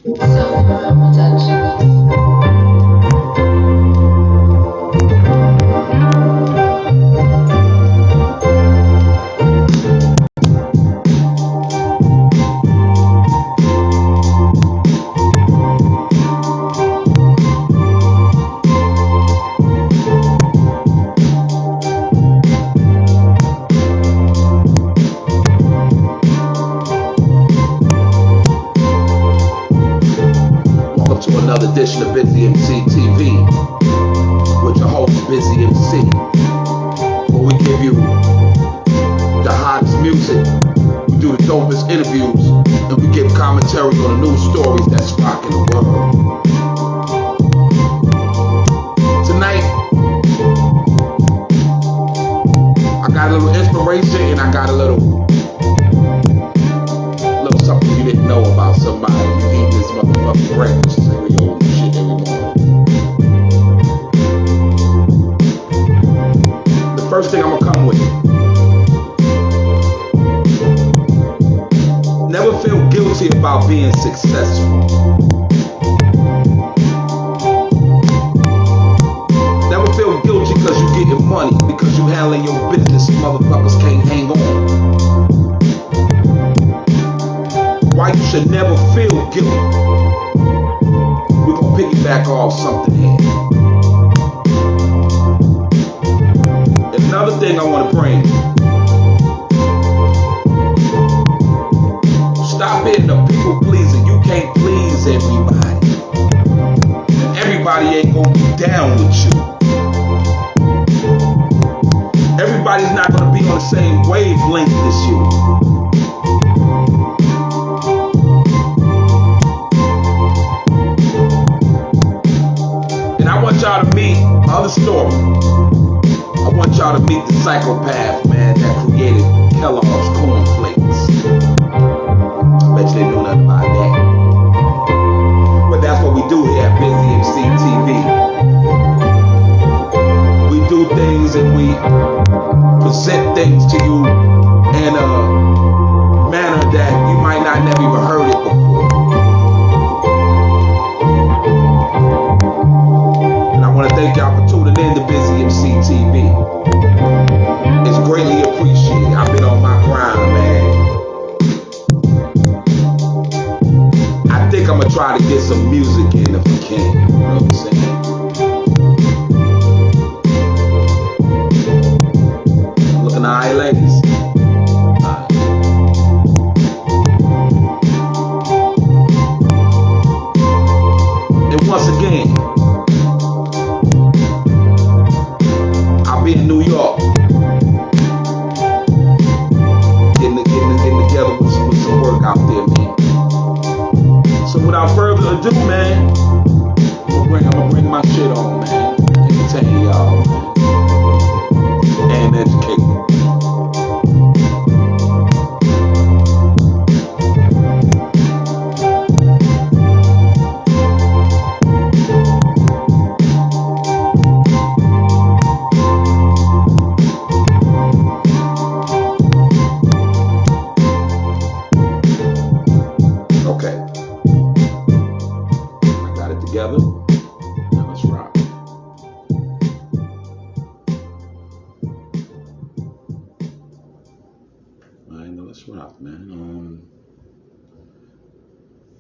Silver Productions. Welcome to another edition of Busy MC TV with your host Busy MC, where we give you the hottest music, we do the dopest interviews, and we give commentary on the news stories that's rocking the world. Tonight, I got a little inspiration and I got a little something you didn't know about somebody. You eat this motherfucking breakfast cereal and shit every morning. The first thing I'm gonna come with: never feel guilty about being successful. Never feel guilty because you getting money, because you handling your business. Motherfuckers can't hang on. Why you should never feel guilty. We're gonna piggyback off something here. Another thing I want to bring: stop being a people pleaser. You can't please everybody, and everybody ain't gonna be down with you. Everybody's not gonna be on the same wavelength as you. I want y'all to meet other story. I want y'all to meet the psychopath, man, that created Kellogg's cornflakes. Bet you didn't know nothing about that. But that's what we do here at Busy MC TV. We do things and we present things to you in a manner that you might not never even heard it before. I want to thank y'all for tuning in to Busy MC TV. It's greatly appreciated. I've been on my grind, man. I think I'm going to try to get some music in if I can. You know what I'm saying? Looking all right, ladies. And once again, in New York, getting together with some work out there, man. So without further ado, man, I'm gonna bring my shit on, man. Entertain y'all, man, and educate. Together. Now let's rock. Alright, now let's rock, man.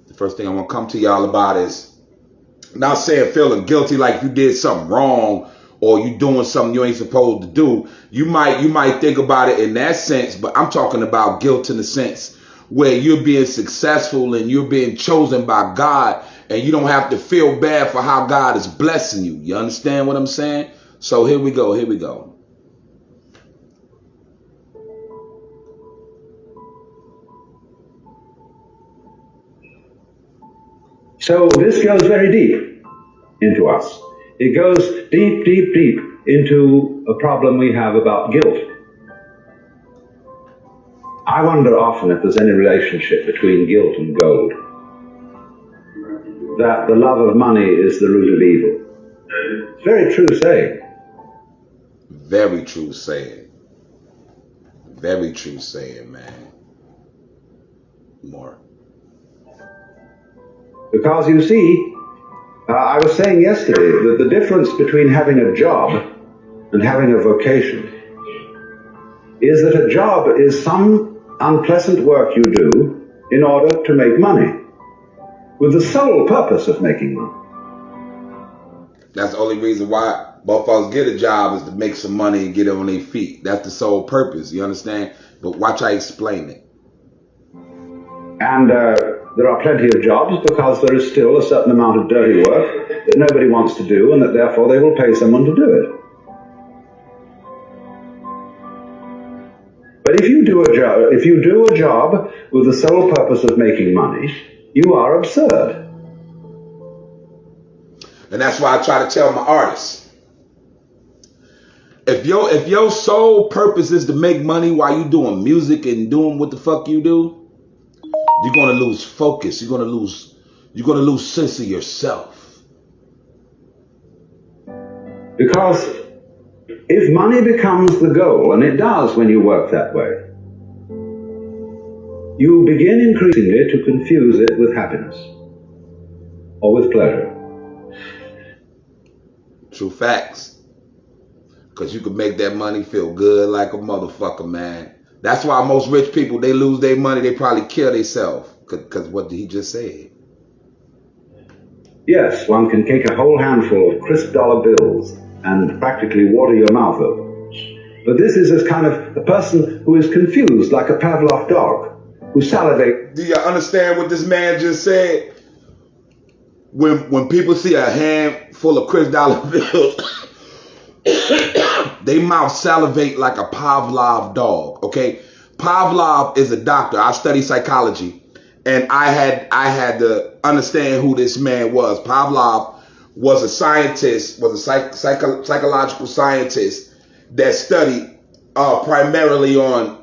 The first thing I want to come to y'all about is not saying feeling guilty like you did something wrong or you doing something you ain't supposed to do. You might think about it in that sense, but I'm talking about guilt in the sense where you're being successful and you're being chosen by God. And you don't have to feel bad for how God is blessing you. You understand what I'm saying? So here we go. So this goes very deep into us. It goes deep, deep, deep into a problem we have about guilt. I wonder often if there's any relationship between guilt and gold. That the love of money is the root of evil. It's very true saying. Very true saying. Very true saying, man. More. Because you see, I was saying yesterday that the difference between having a job and having a vocation is that a job is some unpleasant work you do in order to make money, with the sole purpose of making money. That's the only reason why motherfuckers get a job is to make some money and get on their feet. That's the sole purpose, you understand? But watch I explain it. And there are plenty of jobs because there is still a certain amount of dirty work that nobody wants to do, and that therefore they will pay someone to do it. But if you do a job with the sole purpose of making money, you are absurd. And that's why I try to tell my artists, if your sole purpose is to make money while you doing music and doing what the fuck you do, you're gonna lose focus. You're gonna lose sense of yourself. Because if money becomes the goal, and it does when you work that way, you begin increasingly to confuse it with happiness or with pleasure. True facts. Because you can make that money feel good like a motherfucker, man. That's why most rich people, they lose their money, they probably kill themselves. Because what he just said. Yes, one can take a whole handful of crisp dollar bills and practically water your mouth over. But this is a kind of a person who is confused, like a Pavlov dog, who salivates. Do you understand what this man just said? When people see a handful of crisp dollar bills, they mouth salivate like a Pavlov dog, okay? Pavlov is a doctor. I study psychology. And I had to understand who this man was. Pavlov was a scientist, was a psychological scientist that studied primarily on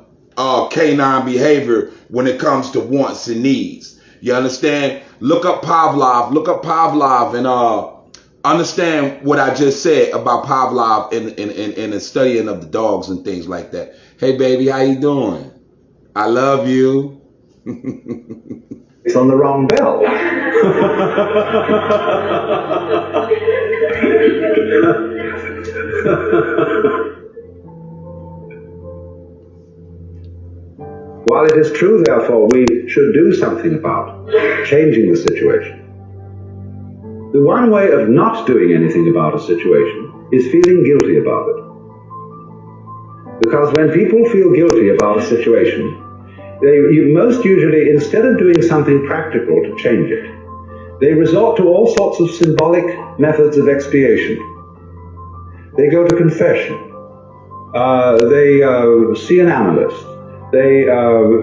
canine behavior when it comes to wants and needs. You understand? Look up Pavlov and understand what I just said about Pavlov in the studying of the dogs and things like that. Hey baby, how you doing? I love you. It's on the wrong bell. While it is true, therefore, we should do something about changing the situation, the one way of not doing anything about a situation is feeling guilty about it. Because when people feel guilty about a situation, you most usually, instead of doing something practical to change it, they resort to all sorts of symbolic methods of expiation. They go to confession. They see an analyst. They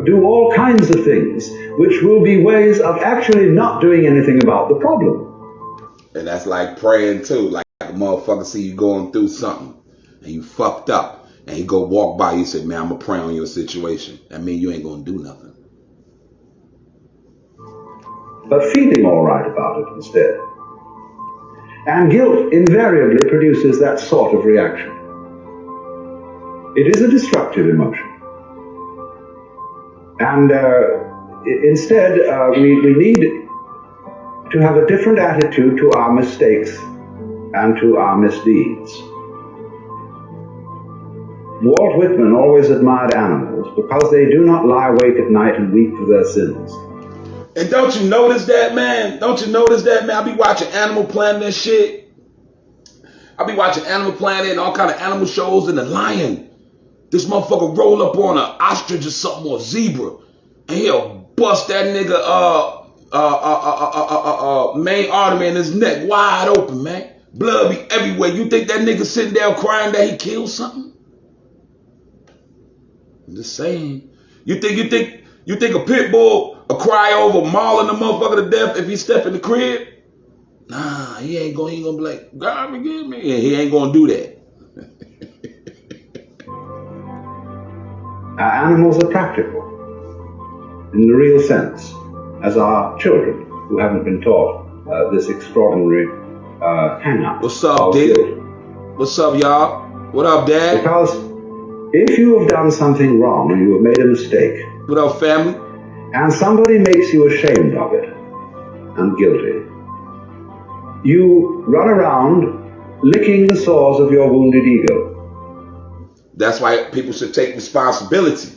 do all kinds of things, which will be ways of actually not doing anything about the problem. And that's like praying too. Like a motherfucker see you going through something and you fucked up. And he go walk by you and say, man, I'm going to pray on your situation. That means you ain't going to do nothing. But feeling all right about it instead. And guilt invariably produces that sort of reaction. It is a destructive emotion. And instead, we need to have a different attitude to our mistakes and to our misdeeds. Walt Whitman always admired animals because they do not lie awake at night and weep for their sins. And don't you notice that, man? Don't you notice that, man? I be watching Animal Planet and shit. I be watching Animal Planet and all kind of animal shows, and the lion, this motherfucker roll up on an ostrich or something, or a zebra, and he'll bust that nigga main artery in his neck wide open, man. Blood be everywhere. You think that nigga sitting there crying that he killed something? I'm just saying. You think a pit bull will cry over mauling the motherfucker to death if he step in the crib? Nah, he ain't gonna be like, God forgive me. And he ain't gonna do that. Our animals are practical in the real sense, as are children who haven't been taught this extraordinary hang-up. What's up, dude? What's up, y'all? What up, Dad? Because if you have done something wrong and you have made a mistake, what up, family? And somebody makes you ashamed of it, and guilty, you run around licking the sores of your wounded ego. That's why people should take responsibility.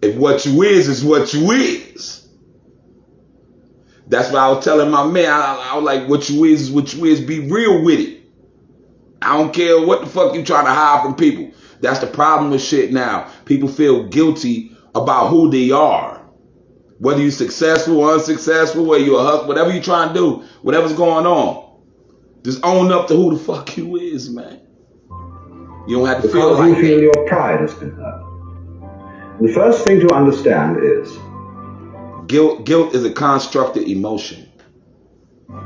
If what you is what you is. That's what I was telling my man. I was like, what you is what you is. Be real with it. I don't care what the fuck you trying to hide from people. That's the problem with shit now. People feel guilty about who they are. Whether you're successful or unsuccessful, whether you're a hustler, whatever you're trying to do, whatever's going on. Just own up to who the fuck you is, man. You don't have to feel like you feel your pride has been hurt. The first thing to understand is guilt is a constructed emotion.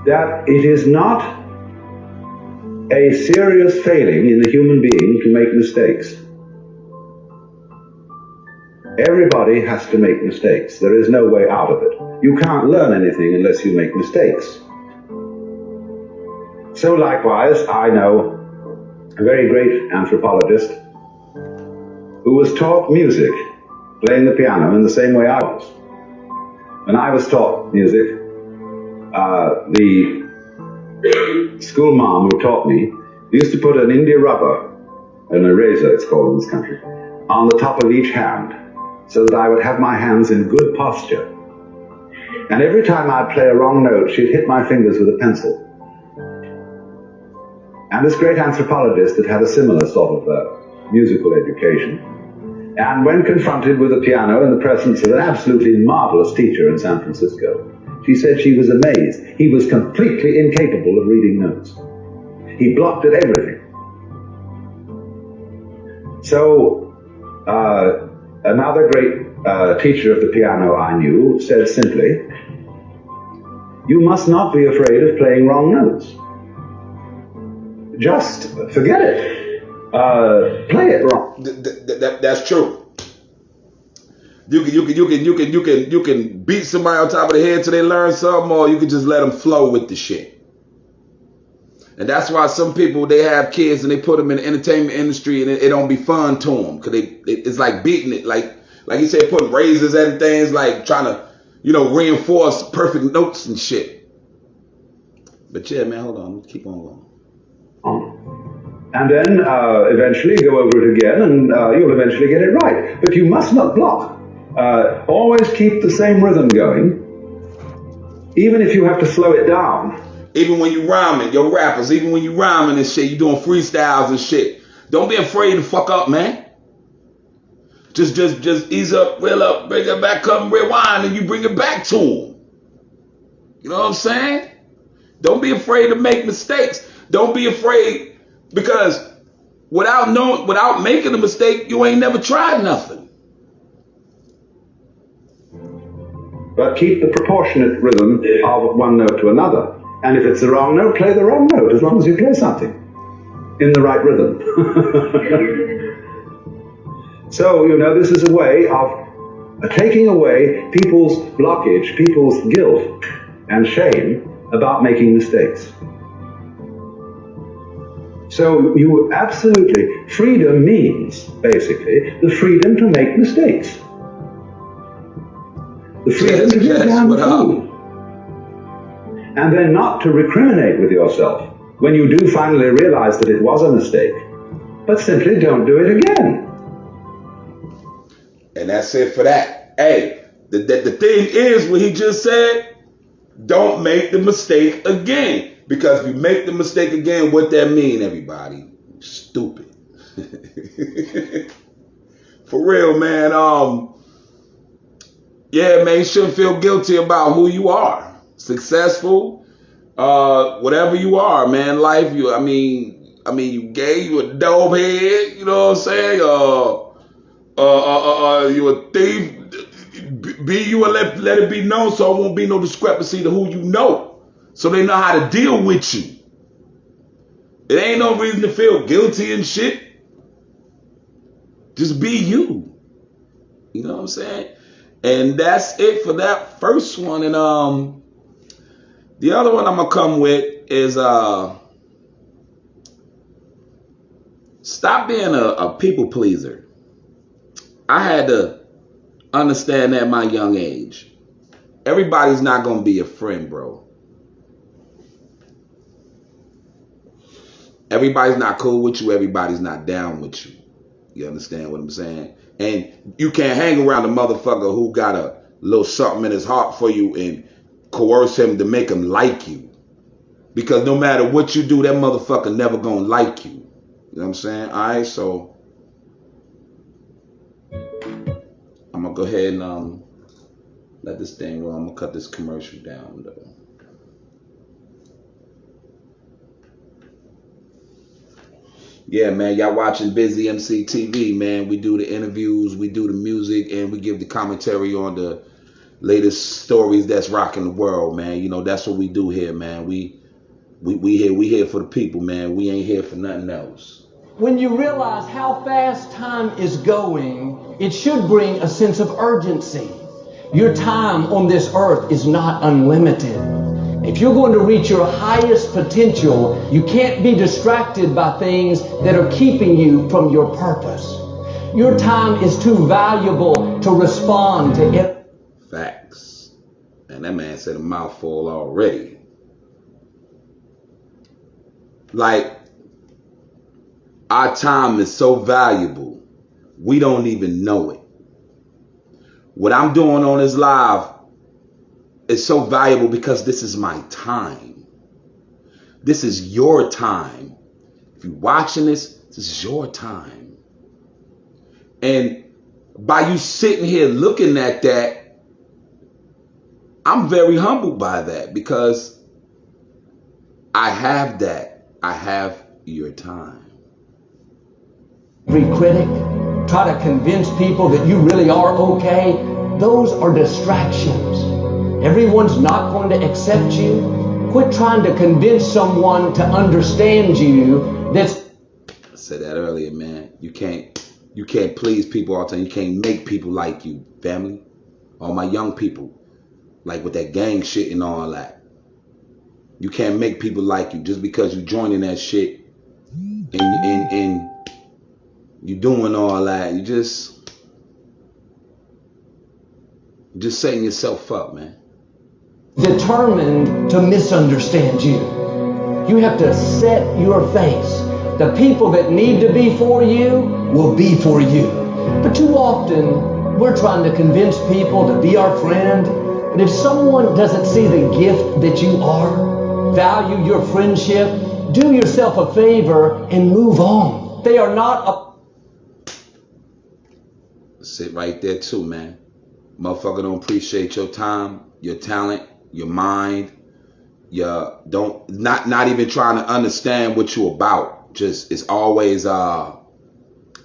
That it is not a serious failing in the human being to make mistakes. Everybody has to make mistakes. There is no way out of it. You can't learn anything unless you make mistakes. So likewise, I know a very great anthropologist who was taught music, playing the piano in the same way I was. When I was taught music, the school mom who taught me used to put an India rubber, an eraser it's called in this country, on the top of each hand so that I would have my hands in good posture. And every time I'd play a wrong note, she'd hit my fingers with a pencil. And this great anthropologist had had a similar sort of musical education. And when confronted with a piano in the presence of an absolutely marvelous teacher in San Francisco, she said she was amazed. He was completely incapable of reading notes. He blocked at everything. So, another great teacher of the piano I knew said simply, you must not be afraid of playing wrong notes. Just forget it. Play it wrong. That's true. You can beat somebody on top of the head till they learn something, or you can just let them flow with the shit. And that's why some people, they have kids and they put them in the entertainment industry and it don't be fun to them because it's like beating it, like you said, putting razors and things, like trying to, reinforce perfect notes and shit. But yeah, man, hold on, let's keep on going. And then eventually go over it again and you'll eventually get it right. But you must not block. Always keep the same rhythm going, even if you have to slow it down. Even when you rhyming, your rappers, even when you rhyming and shit, you doing freestyles and shit. Don't be afraid to fuck up, man. Just ease up, reel up, bring it back up, rewind, and you bring it back to them. You know what I'm saying? Don't be afraid to make mistakes. Don't be afraid, because without making a mistake, you ain't never tried nothing. But keep the proportionate rhythm of one note to another. And if it's the wrong note, play the wrong note, as long as you play something in the right rhythm. So, this is a way of taking away people's blockage, people's guilt and shame about making mistakes. So you absolutely, freedom means, basically, the freedom to make mistakes. The freedom to get down food. And then not to recriminate with yourself when you do finally realize that it was a mistake, but simply don't do it again. And that's it for that. Hey, the thing is what he just said, don't make the mistake again. Because if you make the mistake again, what that mean, everybody? Stupid. For real, man. Yeah, man, you shouldn't feel guilty about who you are. Successful, whatever you are, man. Life, you gay, you a dope head, you know what I'm saying? You a thief. Be you and let it be known so it won't be no discrepancy to who you know. So they know how to deal with you. It ain't no reason to feel guilty and shit. Just be you. You know what I'm saying? And that's it for that first one. And the other one I'm gonna come with is stop being a people pleaser. I had to understand that at my young age. Everybody's not gonna be a friend, bro. Everybody's not cool with you. Everybody's not down with you. You understand what I'm saying? And you can't hang around a motherfucker who got a little something in his heart for you and coerce him to make him like you. Because no matter what you do, that motherfucker never gonna like you. You know what I'm saying? All right, so I'm gonna go ahead and let this thing roll. I'm gonna cut this commercial down though. Yeah, man, y'all watching Busy MC TV, man. We do the interviews, we do the music, and we give the commentary on the latest stories that's rocking the world, man. You know, that's what we do here, man. We here for the people, man. We ain't here for nothing else. When you realize how fast time is going, it should bring a sense of urgency. Your time on this earth is not unlimited. If you're going to reach your highest potential, you can't be distracted by things that are keeping you from your purpose. Your time is too valuable to respond to it. Facts. And that man said a mouthful already. Like, our time is so valuable, we don't even know it. What I'm doing on this live is so valuable because this is my time. This is your time. If you're watching this, this is your time. And by you sitting here looking at that, I'm very humbled by that because I have that. I have your time. Every critic, try to convince people that you really are okay. Those are distractions. Everyone's not going to accept you. Quit trying to convince someone to understand you. I said that earlier, man. You can't please people all the time. You can't make people like you, family. All my young people, like with that gang shit and all that. You can't make people like you just because you joining that shit and you doing all that. You just setting yourself up, man. Determined to misunderstand you. You have to set your face. The people that need to be for you will be for you. But too often, we're trying to convince people to be our friend. But if someone doesn't see the gift that you are, value your friendship, do yourself a favor and move on. They are not Sit right there too, man. Motherfucker don't appreciate your time, your talent, your mind, not even trying to understand what you about. Just it's always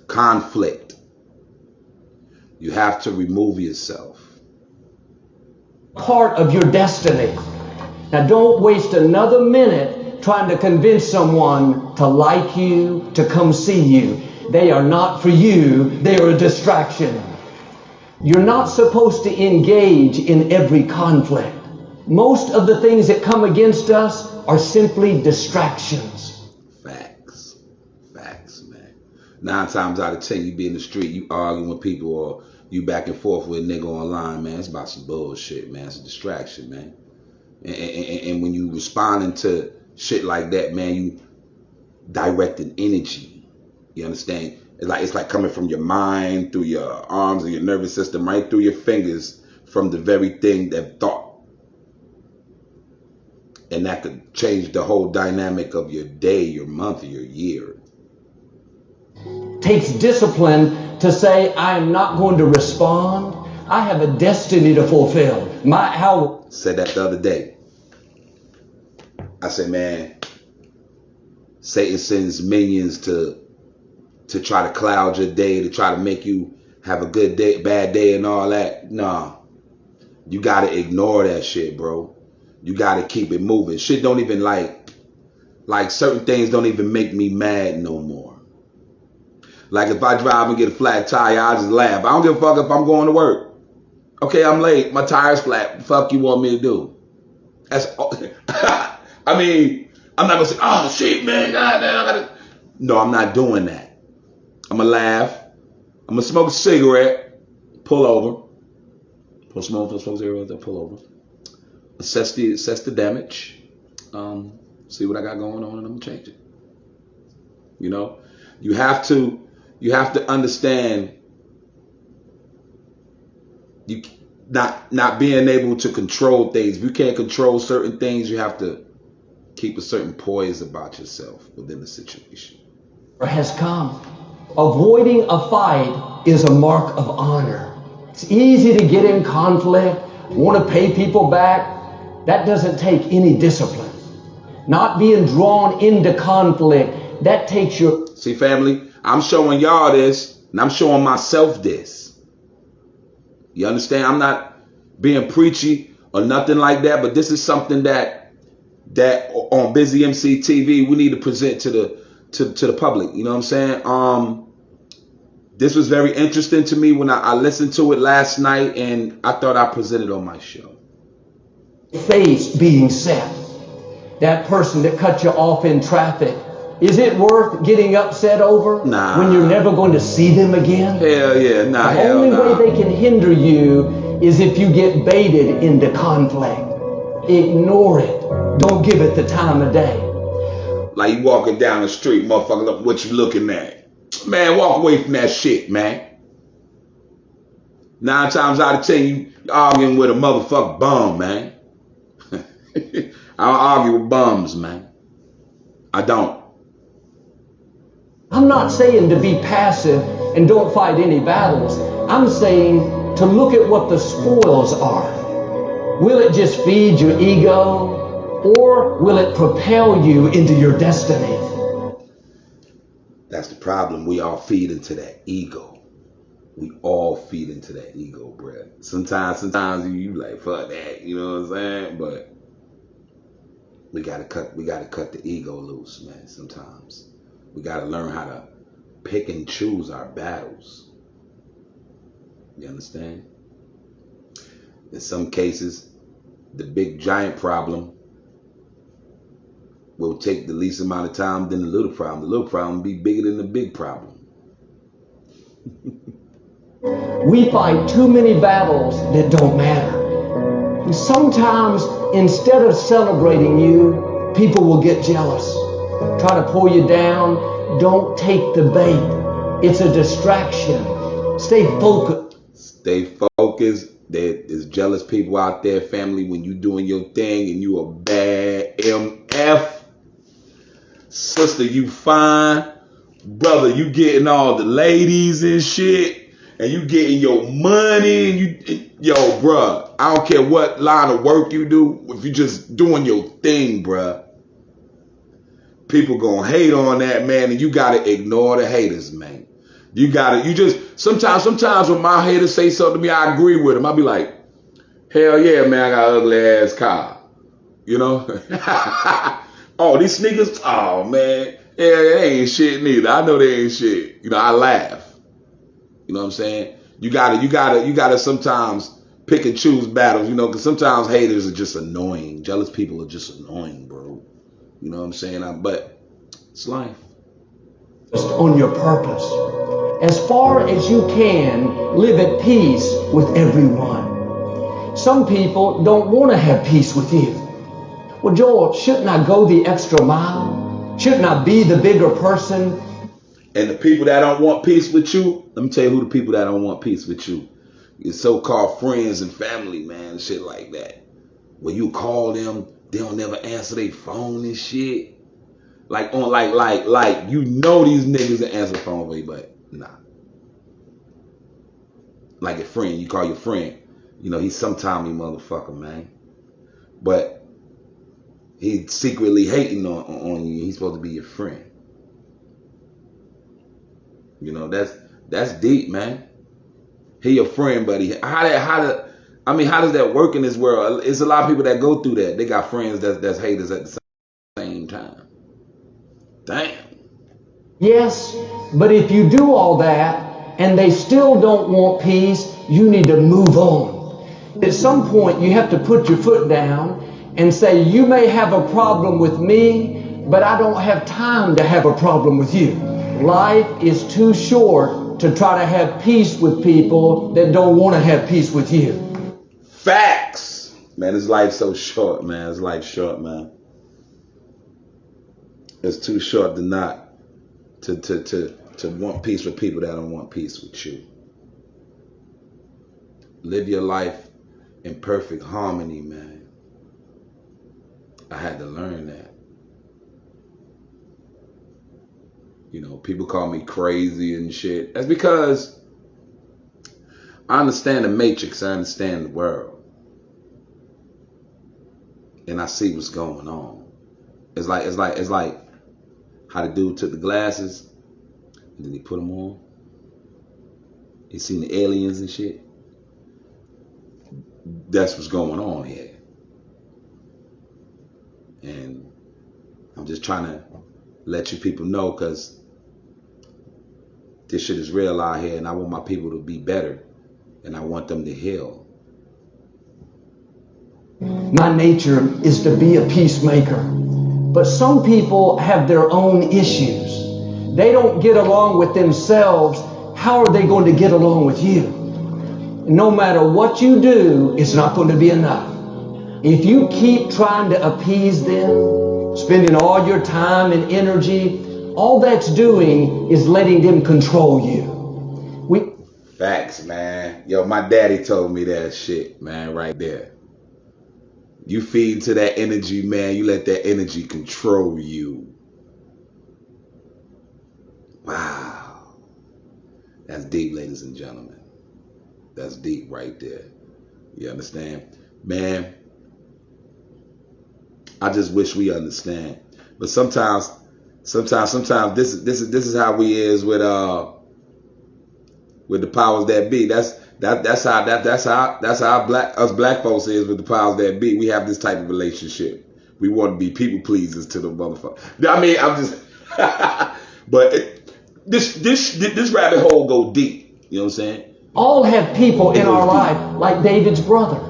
conflict. You have to remove yourself. Part of your destiny. Now don't waste another minute trying to convince someone to like you, to come see you. They are not for you, they are a distraction. You're not supposed to engage in every conflict. Most of the things that come against us are simply distractions. Facts, man. 9 times out of 10, you be in the street, you arguing with people, or you back and forth with a nigga online, man. It's about some bullshit, man. It's a distraction, man. And when you responding to shit like that, man, you directing energy. You understand? It's like coming from your mind, through your arms and your nervous system, right through your fingers, from the very thing that thought. And that could change the whole dynamic of your day, your month, or your year. Takes discipline to say, I am not going to respond. I have a destiny to fulfill. Said that the other day. I said, man, Satan sends minions to try to cloud your day, to try to make you have a good day, bad day and all that. Nah. You gotta ignore that shit, bro. You gotta keep it moving. Shit don't even like certain things don't even make me mad no more. Like if I drive and get a flat tire, I just laugh. I don't give a fuck if I'm going to work. Okay, I'm late. My tire's flat. What the fuck you want me to do? That's all. I mean, I'm not gonna say, oh shit, man. No, I'm not doing that. I'm gonna laugh. I'm gonna smoke a cigarette. Pull over. Pull smoke, those folks everywhere that pull over. Assess the damage. See what I got going on, and I'm gonna change it. You know, you have to understand. You not being able to control things. If you can't control certain things, you have to keep a certain poise about yourself within the situation. Has come. Avoiding a fight is a mark of honor. It's easy to get in conflict, want to pay people back. That doesn't take any discipline. Not being drawn into conflict, that takes your... See, family, I'm showing y'all this, and I'm showing myself this. You understand? I'm not being preachy or nothing like that, but this is something that on Busy MC TV we need to present to the public. You know what I'm saying? This was very interesting to me when I listened to it last night, and I thought I presented on my show. Face being set. That person that cut you off in traffic, is it worth getting upset over? Nah. When you're never going to see them again? Hell yeah, nah. The only way they can hinder you is if you get baited into conflict. Ignore it. Don't give it the time of day. Like you walking down the street, motherfucker, look what you looking at. Man, walk away from that shit, man. 9 times out of 10, you arguing with a motherfucking bum, man. I don't argue with bums, man. I don't. I'm not saying to be passive and don't fight any battles. I'm saying to look at what the spoils are. Will it just feed your ego, or will it propel you into your destiny? That's the problem. We all feed into that ego. We all feed into that ego, bruh. Sometimes you like, fuck that, you know what I'm saying? But we gotta cut the ego loose, man. Sometimes we gotta learn how to pick and choose our battles. You understand? In some cases, the big giant problem will take the least amount of time than the little problem. The little problem will be bigger than the big problem. We fight too many battles that don't matter. And sometimes, instead of celebrating you, people will get jealous. Try to pull you down. Don't take the bait. It's a distraction. Stay focused. Stay focused. There is jealous people out there, family, when you doing your thing and you a bad MF. Sister, you fine. Brother, you getting all the ladies and shit. And you getting your money. And yo, bruh, I don't care what line of work you do. If you just doing your thing, bruh. People gonna hate on that, man. And you gotta ignore the haters, man. Sometimes when my haters say something to me, I agree with them. I'll be like, hell yeah, man, I got an ugly ass car. You know? Oh, these sneakers? Oh, man. Yeah, they ain't shit neither. I know they ain't shit. You know, I laugh. You know what I'm saying? You gotta sometimes pick and choose battles, you know, because sometimes haters are just annoying. Jealous people are just annoying, bro. You know what I'm saying? But it's life. On your purpose. As far as you can, live at peace with everyone. Some people don't want to have peace with you. Well, Joel, shouldn't I go the extra mile? Shouldn't I be the bigger person? And the people that don't want peace with you, let me tell you who the people that don't want peace with you. Your so-called friends and family, man, shit like that. When you call them, they don't never answer their phone and shit. Like you know these niggas that answer the phone for you, but nah. Like a friend, you call your friend. You know, he's some tommy motherfucker, man. But he's secretly hating on you. He's supposed to be your friend. You know, that's deep, man. He your friend, buddy. How does that work in this world? It's a lot of people that go through that. They got friends that's haters at the same time. Damn. Yes, but if you do all that and they still don't want peace, you need to move on. At some point, you have to put your foot down and say, you may have a problem with me, but I don't have time to have a problem with you. Life is too short to try to have peace with people that don't want to have peace with you. Facts. Man, this life's so short, man. This life's short, man. It's too short to not to want peace with people that don't want peace with you. Live your life in perfect harmony, man. I had to learn that. You know, people call me crazy and shit. That's because I understand the matrix. I understand the world. And I see what's going on. It's like how the dude took the glasses and then he put them on. He seen the aliens and shit. That's what's going on here. And I'm just trying to let you people know, because this shit is real out here, and I want my people to be better, and I want them to heal. My nature is to be a peacemaker. But some people have their own issues. They don't get along with themselves. How are they going to get along with you? No matter what you do, it's not going to be enough. If you keep trying to appease them, spending all your time and energy, all that's doing is letting them control you. Facts, man. Yo, my daddy told me that shit, man, right there. You feed into that energy, man. You let that energy control you. Wow. That's deep, ladies and gentlemen. That's deep right there. You understand? Man, I just wish we understand. But sometimes this is how we is with the powers that be. That's how us black folks is with the powers that be. We have this type of relationship. We want to be people pleasers to the motherfucker. I mean, I'm just, but this rabbit hole go deep. You know what I'm saying? All have people in our life, like David's brother.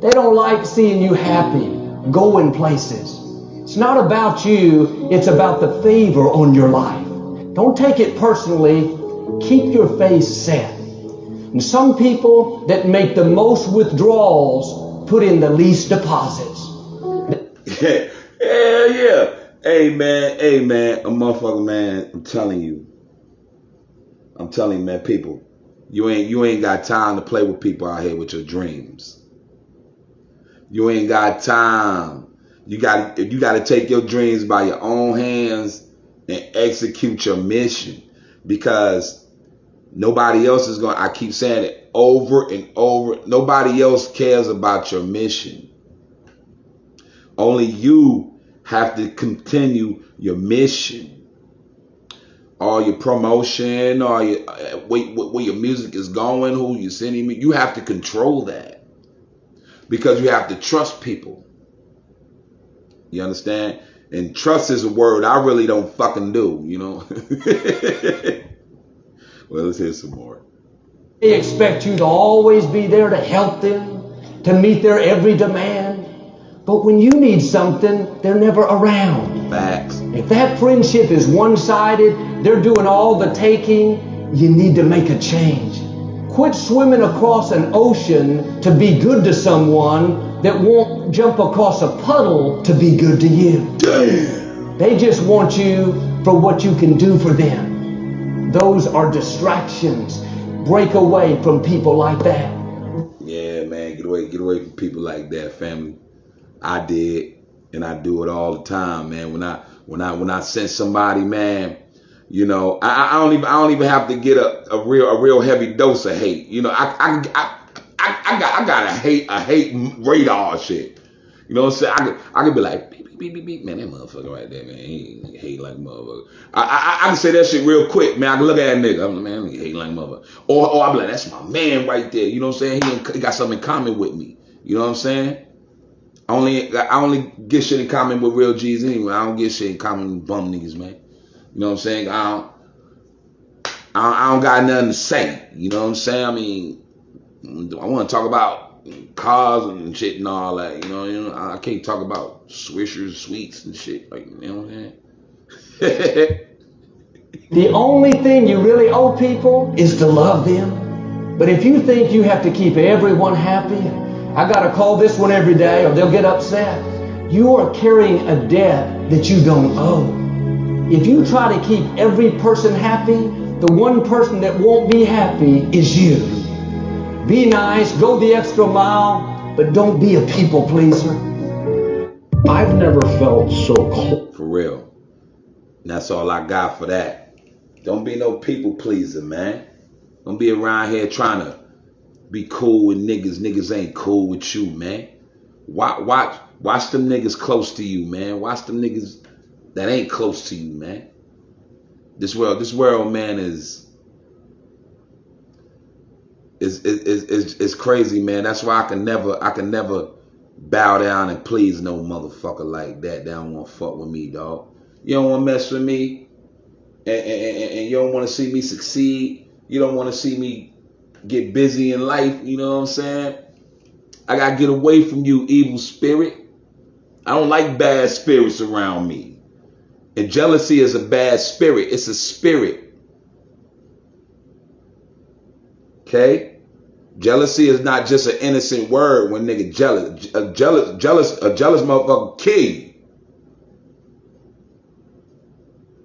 They don't like seeing you happy, going places. It's not about you, it's about the favor on your life. Don't take it personally. Keep your face set. And some people that make the most withdrawals put in the least deposits. Yeah. Hey man, a motherfucker, man. I'm telling you, man, people, you ain't got time to play with people out here with your dreams. You ain't got time. You got to take your dreams by your own hands and execute your mission, because nobody else is going. I keep saying it over and over. Nobody else cares about your mission. Only you have to continue your mission. All your promotion, all your where your music is going, who you're sending me, you have to control that, because you have to trust people. You understand? And trust is a word I really don't fucking do, you know. Well, let's hear some more. They expect you to always be there to help them, to meet their every demand. But when you need something, they're never around. Facts. If that friendship is one-sided, they're doing all the taking, you need to make a change. Quit swimming across an ocean to be good to someone that won't jump across a puddle to be good to you. Damn. They just want you for what you can do for them. Those are distractions. Break away from people like that. Yeah, man, get away from people like that, family. I did, and I do it all the time, man. When I sense somebody, man, you know, I don't even have to get a real heavy dose of hate. You know, I got a hate radar shit. You know what I'm saying? I could be like, beep, man, that motherfucker right there, man, he hate like a motherfucker. I can say that shit real quick, man. I can look at that nigga, I'm like, man, he hate like a motherfucker. Or I be like, that's my man right there. You know what I'm saying? He got something in common with me. You know what I'm saying? I only get shit in common with real G's anyway. I don't get shit in common with bum niggas, man. You know what I'm saying? I don't got nothing to say. You know what I'm saying? I mean, I want to talk about cars and shit and all that. You know, I can't talk about Swishers, sweets and shit. Like, you know what I'm saying? The only thing you really owe people is to love them. But if you think you have to keep everyone happy, I got to call this one every day or they'll get upset. You are carrying a debt that you don't owe. If you try to keep every person happy, the one person that won't be happy is you. Be nice, go the extra mile, but don't be a people pleaser. I've never felt so close. For real. And that's all I got for that. Don't be no people pleaser, man. Don't be around here trying to be cool with niggas. Niggas ain't cool with you, man. Watch them niggas close to you, man. Watch them niggas that ain't close to you, man. This world, man, is crazy, man. That's why I can never bow down and please no motherfucker like that. They don't want to fuck with me, dog. You don't want to mess with me, and you don't want to see me succeed. You don't want to see me get busy in life. You know what I'm saying? I gotta get away from you, evil spirit. I don't like bad spirits around me. And jealousy is a bad spirit. It's a spirit. Okay? Jealousy is not just an innocent word when nigga jealous. A jealous motherfucker kill you.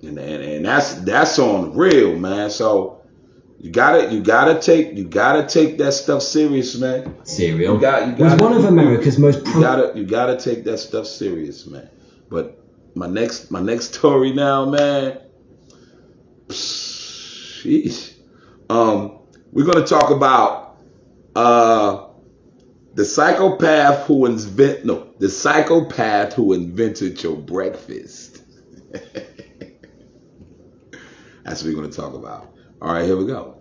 And that's on the real, man. So you gotta take that stuff serious, man. Serial was one of America's most you gotta take that stuff serious, man. But my next story now, man. Sheesh. We're gonna talk about the psychopath who invented your breakfast. That's what we're gonna talk about. All right, here we go.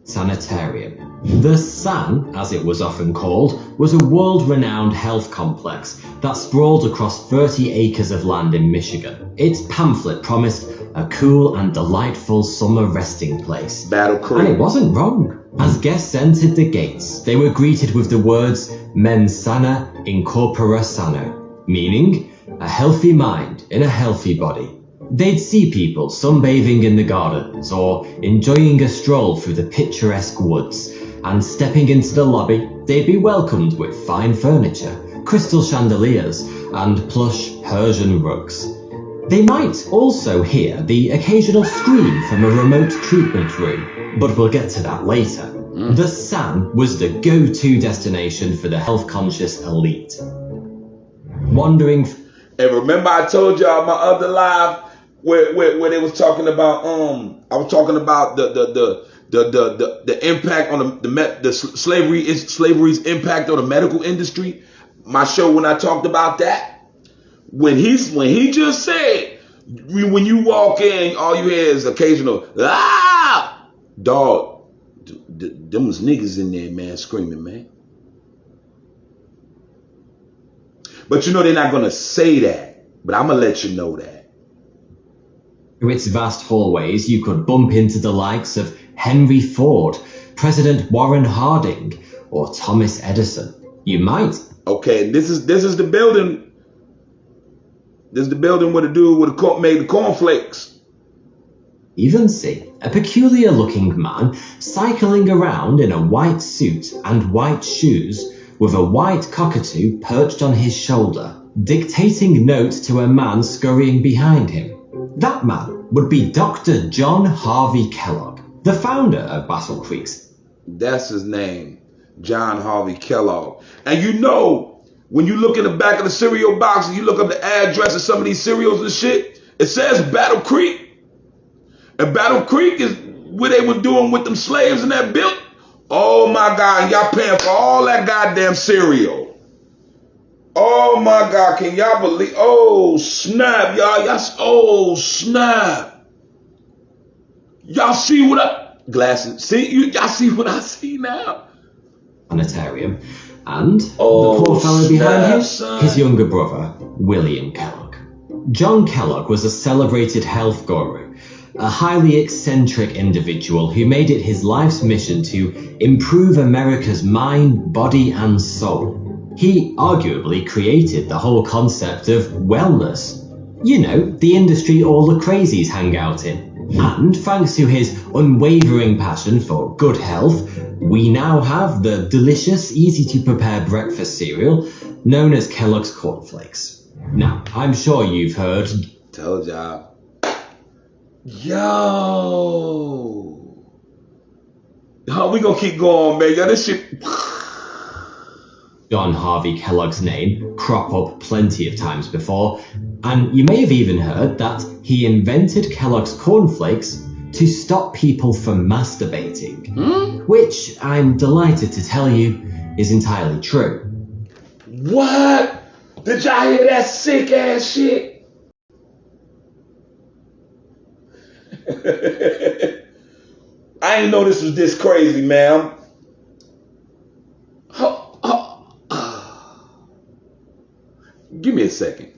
Sanitarium. The SAN, as it was often called, was a world-renowned health complex that sprawled across 30 acres of land in Michigan. Its pamphlet promised a cool and delightful summer resting place. Battle Creek. And it wasn't wrong. As guests entered the gates, they were greeted with the words mens sana in corpore sano, meaning a healthy mind in a healthy body. They'd see people sunbathing in the gardens or enjoying a stroll through the picturesque woods, and stepping into the lobby, they'd be welcomed with fine furniture, crystal chandeliers, and plush Persian rugs. They might also hear the occasional scream from a remote treatment room, but we'll get to that later. The SAN was the go-to destination for the health-conscious elite. Wandering... And remember I told y'all my other live where they was talking about I was talking about the impact on the slavery's impact on the medical industry. My show when I talked about that, when he just said when you walk in all you hear is occasional dog. Them was niggas in there, man, screaming, man. But you know they're not gonna say that. But I'm gonna let you know that. Through its vast hallways, you could bump into the likes of Henry Ford, President Warren Harding, or Thomas Edison. You might. Okay, this is the building. This is the building where the dude would have made the cornflakes. Even see a peculiar-looking man cycling around in a white suit and white shoes with a white cockatoo perched on his shoulder, dictating notes to a man scurrying behind him. That man would be Dr. John Harvey Kellogg, the founder of Battle Creeks. That's his name, John Harvey Kellogg. And you know, when you look in the back of the cereal box and you look up the address of some of these cereals and shit, it says Battle Creek. And Battle Creek is where they were doing with them slaves in that building. Oh my God, y'all paying for all that goddamn cereal. Oh my God, can y'all believe? Oh snap, y'all. Oh snap. Y'all see what I glasses? See y'all see what I see now? Planetarium, and the poor fellow behind him, his younger brother, William Kellogg. John Kellogg was a celebrated health guru, a highly eccentric individual who made it his life's mission to improve America's mind, body, and soul. He arguably created the whole concept of wellness. You know, the industry all the crazies hang out in. And thanks to his unwavering passion for good health, we now have the delicious, easy-to-prepare breakfast cereal known as Kellogg's Corn Flakes. Now, I'm sure you've heard... Told y'all. Yo. Oh, we gonna keep going, man. Yo, this shit... John Harvey Kellogg's name crop up plenty of times before, and you may have even heard that he invented Kellogg's Corn Flakes to stop people from masturbating, which I'm delighted to tell you is entirely true. What? Did y'all hear that sick ass shit? I didn't know this was this crazy, man. Give me a second.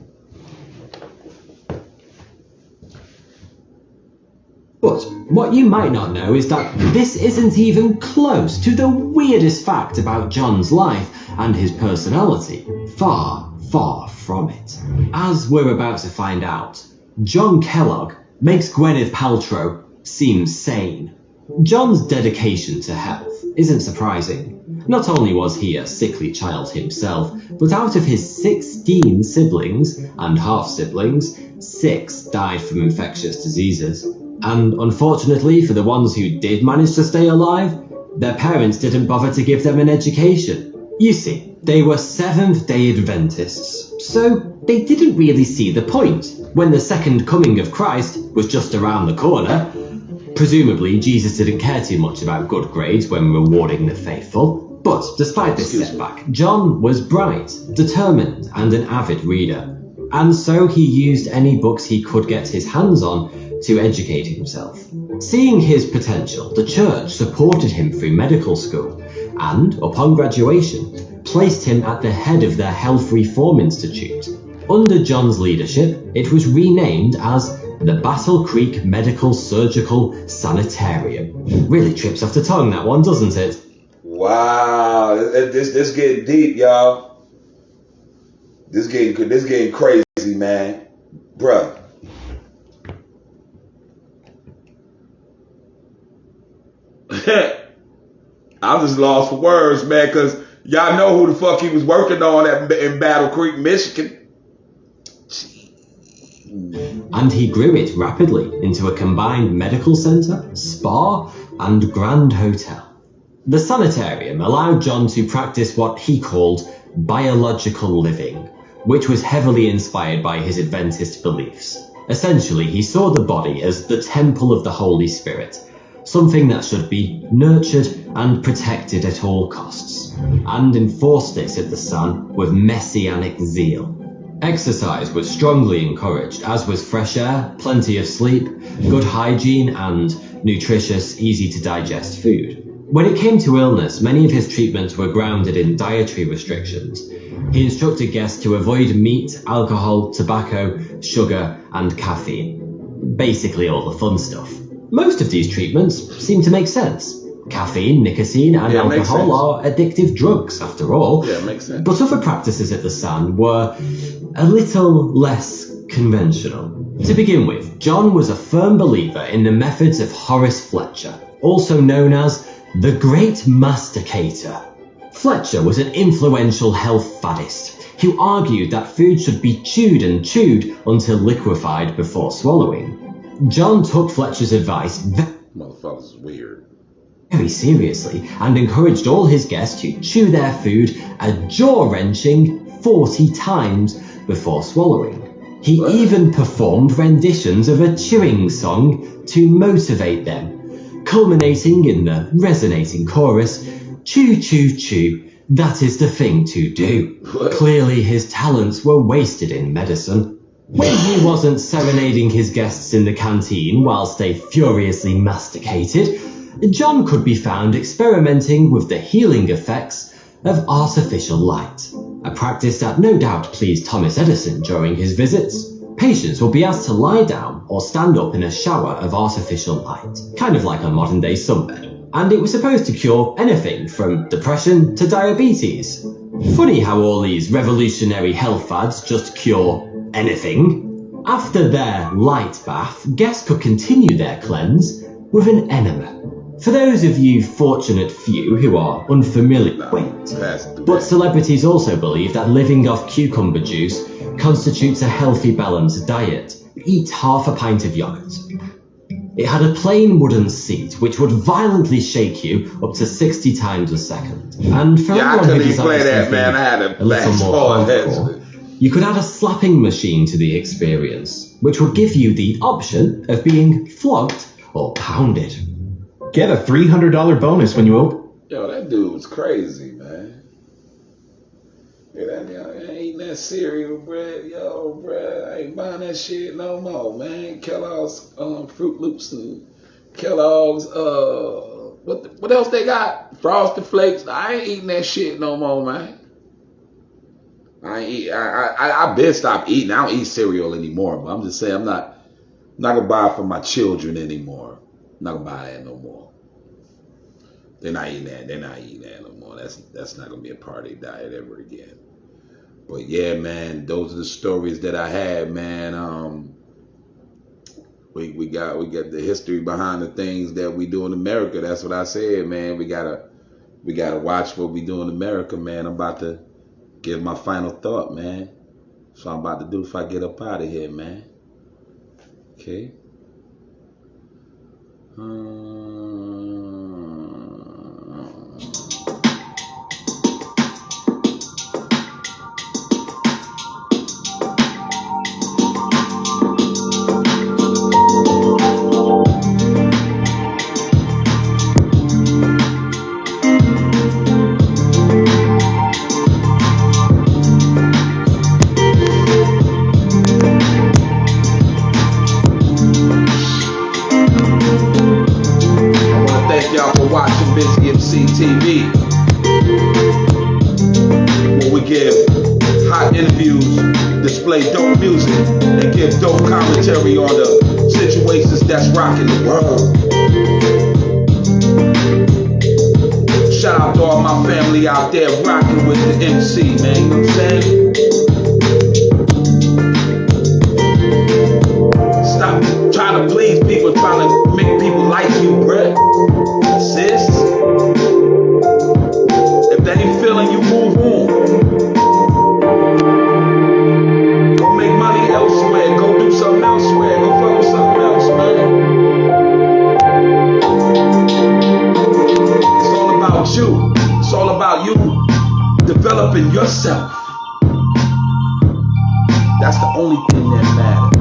But what you might not know is that this isn't even close to the weirdest fact about John's life and his personality. Far, far from it. As we're about to find out, John Kellogg makes Gwyneth Paltrow seem sane. John's dedication to health isn't surprising. Not only was he a sickly child himself, but out of his 16 siblings and half-siblings, 6 died from infectious diseases. And unfortunately for the ones who did manage to stay alive, their parents didn't bother to give them an education. You see, they were Seventh-day Adventists, so they didn't really see the point when the second coming of Christ was just around the corner. Presumably, Jesus didn't care too much about good grades when rewarding the faithful. But despite this setback, John was bright, determined, and an avid reader. And so he used any books he could get his hands on to educate himself. Seeing his potential, the church supported him through medical school and, upon graduation, placed him at the head of their Health Reform Institute. Under John's leadership, it was renamed as the Battle Creek Medical Surgical Sanitarium. Really trips off the tongue, that one, doesn't it? Wow, this getting deep, y'all. This getting crazy, man. Bruh. I'm just lost for words, man, because y'all know who the fuck he was working on in Battle Creek, Michigan. And he grew it rapidly into a combined medical centre, spa, and grand hotel. The sanitarium allowed John to practice what he called biological living, which was heavily inspired by his Adventist beliefs. Essentially, he saw the body as the temple of the Holy Spirit, something that should be nurtured and protected at all costs, and enforced this at the Sun with messianic zeal. Exercise was strongly encouraged, as was fresh air, plenty of sleep, good hygiene, and nutritious, easy-to-digest food. When it came to illness, many of his treatments were grounded in dietary restrictions. He instructed guests to avoid meat, alcohol, tobacco, sugar, and caffeine. Basically all the fun stuff. Most of these treatments seem to make sense. Caffeine, nicotine, and alcohol are addictive drugs, after all. Yeah, it makes sense. But other practices at the Sun were a little less conventional. To begin with, John was a firm believer in the methods of Horace Fletcher, also known as the Great Masticator. Fletcher was an influential health faddist who argued that food should be chewed and chewed until liquefied before swallowing. John took Fletcher's advice Motherfuckers is weird. very seriously and encouraged all his guests to chew their food a jaw-wrenching 40 times before swallowing. He even performed renditions of a chewing song to motivate them, culminating in the resonating chorus, "Chew, chew, chew, that is the thing to do." Clearly his talents were wasted in medicine. When he wasn't serenading his guests in the canteen whilst they furiously masticated, John could be found experimenting with the healing effects of artificial light, a practice that no doubt pleased Thomas Edison during his visits. Patients will be asked to lie down or stand up in a shower of artificial light, kind of like a modern-day sunbed, and it was supposed to cure anything from depression to diabetes. Funny how all these revolutionary health fads just cure anything. After their light bath, guests could continue their cleanse with an enema. For those of you fortunate few who are unfamiliar, but celebrities also believe that living off cucumber juice constitutes a healthy, balanced diet. Eat half a pint of yogurt. It had a plain wooden seat which would violently shake you up to 60 times a second. And for I anyone couldn't who even play desires that, man. I had a little more hardcore, you could add a slapping machine to the experience, which would give you the option of being flogged or pounded. Get a $300 bonus when you open. Yo, that dude was crazy, man. Yeah, I ain't eating that cereal bread. Yo, bruh, I ain't buying that shit no more, man. Kellogg's Fruit Loops and Kellogg's, what else they got? Frosted Flakes. I ain't eating that shit no more, man. I been stopped eating. I don't eat cereal anymore, but I'm just saying I'm not gonna buy it for my children anymore. I'm not gonna buy that no more. They're not eating that. They're not eating that no more. That's not gonna be a part of their diet ever again. But yeah, man, those are the stories that I had, man. We got the history behind the things that we do in America. That's what I said, man. We gotta watch what we do in America, man. I'm about to give my final thought, man. That's what I'm about to do if I get up out of here, man. Okay. TV, where we give hot interviews, display dope music, and give dope commentary on the situations that's rocking the world. Shout out to all my family out there rocking with the MC, man, you know what I'm saying? Stop trying to please people, trying to make people like you, bruh. Sis. If they ain't feeling you, move on. Go make money elsewhere. Go do something elsewhere. Go fuck with something else, man. It's all about you. It's all about you developing yourself. That's the only thing that matters.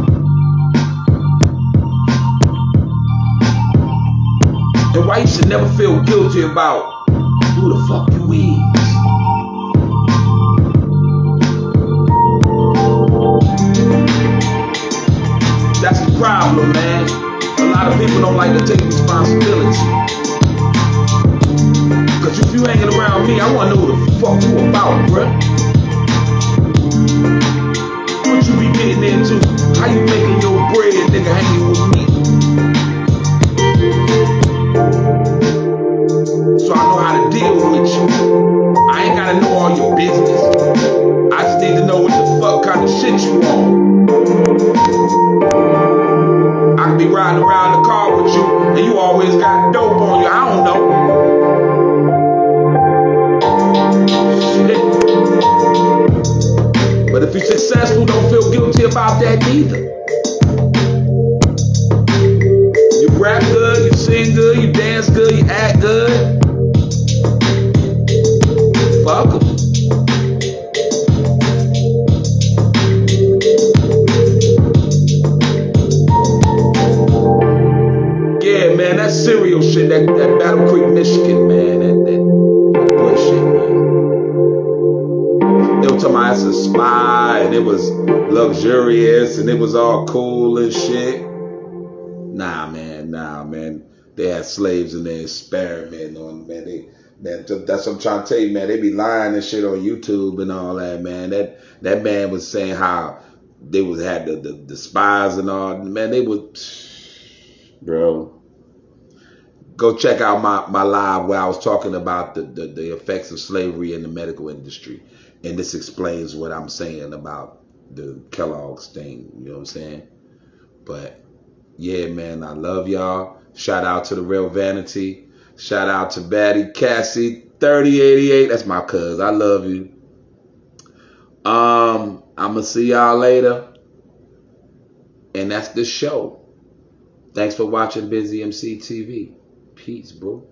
And why you should never feel guilty about who the fuck you is. That's the problem, man. A lot of people don't like to take responsibility. Cause if you hanging around me, I wanna know who the fuck you about, bruh. What you be getting into? How you making your bread, nigga, hanging with me? So I know how to deal with you. I ain't gotta know all your business. I just need to know what the fuck kind of shit you on. I can be riding around the car with you and you always got dope on you. I don't know. Shit. But if you're successful, don't feel guilty about that neither. You rap good, you sing good, you dance good, you act good. Fuck 'em. Yeah, man, that cereal shit, that Battle Creek, Michigan, man, that bullshit, man. They were talking about it's a spy, and it was luxurious, and it was all cool and shit. Nah, man. They had slaves and they experimenting on, man. That's what I'm trying to tell you, man. They be lying and shit on YouTube and all that, man. That man was saying how they had the spies and all. Man, they would, bro. Go check out my live where I was talking about the effects of slavery in the medical industry, and this explains what I'm saying about the Kellogg's thing. You know what I'm saying? But yeah, man, I love y'all. Shout out to the Real Vanity. Shout out to Batty Cassie 3088. That's my cuz. I love you. I'ma see y'all later. And that's the show. Thanks for watching Busy MC TV. Peace, bro.